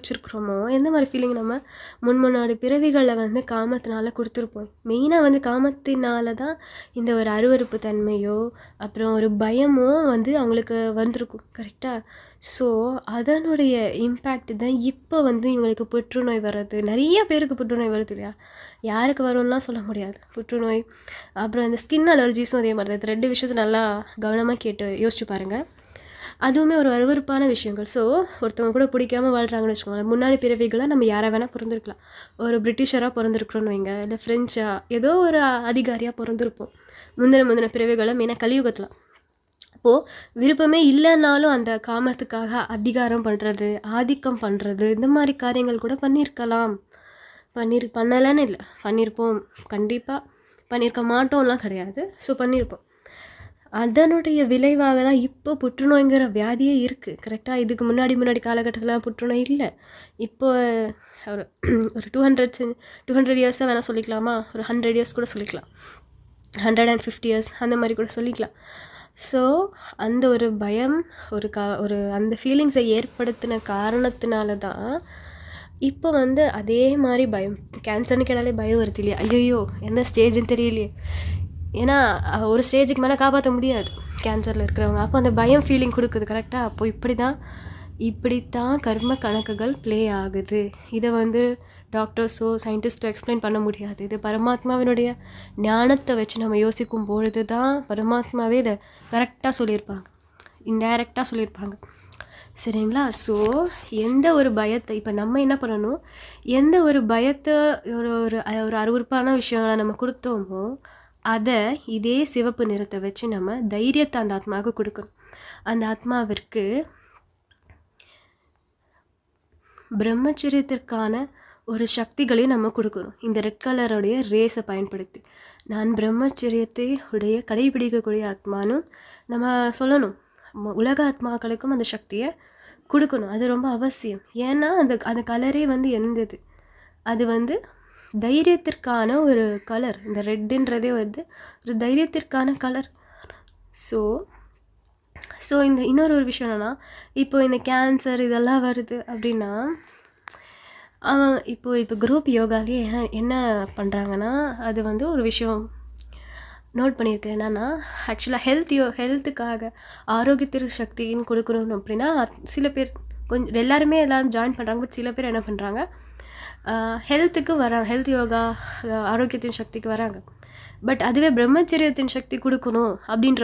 வச்சுருக்குறோமோ எந்த மாதிரி ஃபீலிங் நம்ம முன்னாடி பிறவிகளில் வந்து காமத்தினால கொடுத்துருப்போம். மெயினாக வந்து காமத்தினால தான் இந்த ஒரு அருவருப்பு தன்மையோ அப்புறம் ஒரு பயமோ வந்து அவங்களுக்கு வந்திருக்கும். கரெக்டாக? ஸோ அதனுடைய இம்பேக்ட் தான் இப்போ வந்து இவங்களுக்கு புற்றுநோய் வர்றது. நிறைய பேருக்கு புற்றுநோய் வருது இல்லையா? யாருக்கு வரும்லாம் சொல்ல முடியாது புற்றுநோய். அப்புறம் இந்த ஸ்கின் அலர்ஜிஸும் அதே மாதிரி தான். 2 விஷயத்தை நல்லா கவனமாக கேட்டு யோசிச்சு பாருங்கள். அதுவுமே ஒரு அருவருப்பான விஷயங்கள். ஸோ ஒருத்தவங்க கூட பிடிக்காமல் வாழ்கிறாங்கன்னு வச்சுக்கோங்களேன். முன்னாடி பிறவிகளாக நம்ம யாரை வேணால் பிறந்திருக்கலாம். ஒரு பிரிட்டிஷராக பிறந்திருக்கிறோன்னு வைங்க, இல்லை ஃப்ரெஞ்சா ஏதோ ஒரு அதிகாரியாக பிறந்திருப்போம் முந்தின பிறவிகளை, மெயினாக கலியுகத்தில். அப்போது விருப்பமே இல்லைன்னாலும் அந்த காமத்துக்காக அதிகாரம் பண்ணுறது, ஆதிக்கம் பண்ணுறது, இந்த மாதிரி காரியங்கள் கூட பண்ணியிருக்கலாம். பண்ணலைன்னு இல்லை, பண்ணியிருப்போம். கண்டிப்பாக பண்ணியிருக்க மாட்டோம்லாம் கிடையாது. ஸோ பண்ணியிருப்போம். அதனுடைய விளைவாக தான் இப்போ புற்றுநோய்ங்கிற வியாதியே இருக்குது. கரெக்டாக? இதுக்கு முன்னாடி காலகட்டத்தில் புற்றுநோய் இல்லை. இப்போ ஒரு ஒரு 200 இயர்ஸாக வேணால் சொல்லிக்கலாமா? ஒரு 100 இயர்ஸ் கூட சொல்லிக்கலாம், 150 இயர்ஸ் அந்த மாதிரி கூட சொல்லிக்கலாம். ஸோ அந்த ஒரு பயம், ஒரு அந்த ஃபீலிங்ஸை ஏற்படுத்தின காரணத்தினால தான் இப்போ வந்து அதே மாதிரி பயம். கேன்சர்னு கேட்டாலே பயம் வருது இல்லையா? ஐயோ எந்த ஸ்டேஜுன்னு தெரியலையே. ஏன்னா ஒரு ஸ்டேஜுக்கு மேலே காப்பாற்ற முடியாது கேன்சரில் இருக்கிறவங்க. அப்போ அந்த பயம் ஃபீலிங் கொடுக்குது. கரெக்டாக? அப்போ இப்படித்தான் கர்ம கணக்குகள் ப்ளே ஆகுது. இதை வந்து டாக்டர்ஸோ சயின்டிஸ்ட்டோ எக்ஸ்பிளைன் பண்ண முடியாது. இது பரமாத்மாவினுடைய ஞானத்தை வச்சு நம்ம யோசிக்கும் பொழுது தான் பரமாத்மாவே இதை கரெக்டாக சொல்லியிருப்பாங்க, இன்டைரக்டாக சொல்லியிருப்பாங்க. சரிங்களா? ஸோ எந்த ஒரு பயத்தை இப்போ நம்ம என்ன பண்ணணும், எந்த ஒரு பயத்தை ஒரு அருவருப்பான விஷயங்களை நம்ம கொடுத்தோமோ அதை இதே சிவப்பு நிறத்தை வச்சு நம்ம தைரியத்தை அந்த ஆத்மாவுக்கு கொடுக்கணும். அந்த ஆத்மாவிற்கு பிரம்மச்சரியத்திற்கான ஒரு சக்திகளையும் நம்ம கொடுக்கணும். இந்த ரெட் கலருடைய ரேஸை பயன்படுத்தி நான் பிரம்மச்சரியத்தை கடைபிடிக்கக்கூடிய ஆத்மானு நம்ம சொல்லணும். உலக ஆத்மாக்களுக்கும் அந்த சக்தியை கொடுக்கணும். அது ரொம்ப அவசியம். ஏன்னா அந்த கலரே வந்து எந்தது, அது வந்து தைரியத்திற்கான ஒரு கலர். இந்த ரெட்டுன்றதே வந்து ஒரு தைரியத்திற்கான கலர். ஸோ இந்த இன்னொரு விஷயம் என்னென்னா, இப்போ இந்த கேன்சர் இதெல்லாம் வருது அப்படின்னா இப்போ குரூப் யோகாலே என்ன பண்ணுறாங்கன்னா, அது வந்து ஒரு விஷயம் நோட் பண்ணியிருக்கேன். என்னென்னா, ஆக்சுவலாக ஹெல்த்துக்காக ஆரோக்கியத்திற்கு சக்தின்னு கொடுக்கணும் அப்படின்னா சில பேர் எல்லாரும் ஜாயின் பண்ணுறாங்க. பட் சில பேர் என்ன பண்ணுறாங்க, ஹெல்த்துக்கு வராங்க, ஹெல்த் யோகா ஆரோக்கியத்தின் சக்திக்கு வராங்க. பட் அதுவே பிரம்மச்சரியத்தின் சக்தி கொடுக்கணும் அப்படின்ற